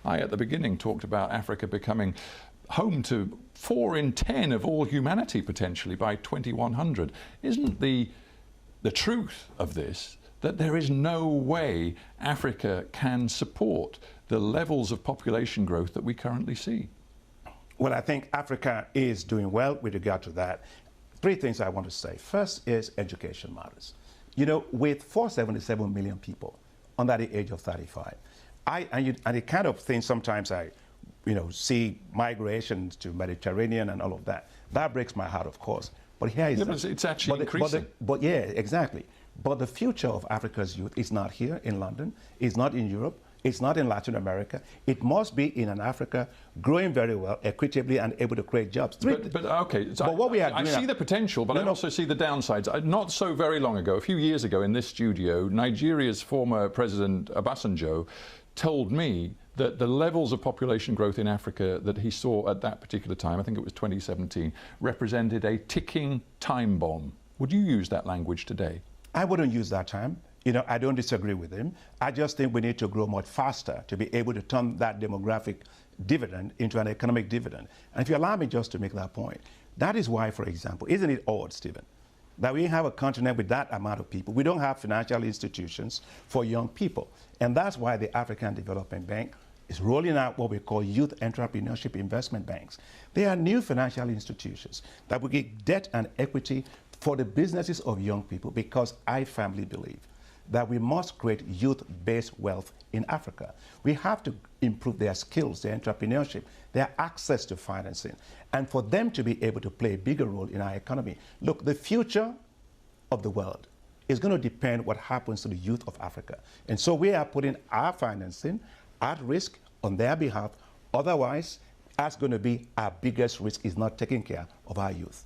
I, at the beginning, talked about Africa becoming home to 4 in 10 of all humanity potentially by 2100. Isn't the truth of this that there is no way Africa can support the levels of population growth that we currently see? Well, I think Africa is doing well with regard to that. 3 things I want to say. First is education matters. You know, with 477 million people under the age of 35, and the kind of thing sometimes I see migrations to Mediterranean and all of that. That breaks my heart, of course. But here is it's actually increasing. But yeah, exactly. But the future of Africa's youth is not here in London. It's not in Europe. It's not in Latin America. It must be in an Africa growing very well, equitably, and able to create jobs. But okay, so what we are I see the potential, but I also see the downsides. Not so very long ago, a few years ago in this studio, Nigeria's former President Obasanjo told me that the levels of population growth in Africa that he saw at that particular time, I think it was 2017, represented a ticking time bomb. Would you use that language today? I wouldn't use that term. You know, I don't disagree with him. I just think we need to grow much faster to be able to turn that demographic dividend into an economic dividend. And if you allow me just to make that point, that is why, for example, isn't it odd, Stephen, that we have a continent with that amount of people? We don't have financial institutions for young people. And that's why the African Development Bank is rolling out what we call youth entrepreneurship investment banks. They are new financial institutions that will give debt and equity for the businesses of young people, because I firmly believe that we must create youth-based wealth in Africa. We have to improve their skills, their entrepreneurship, their access to financing, and for them to be able to play a bigger role in our economy. Look, the future of the world is going to depend what happens to the youth of Africa. And so we are putting our financing at risk on their behalf. Otherwise, that's going to be our biggest risk, is not taking care of our youth.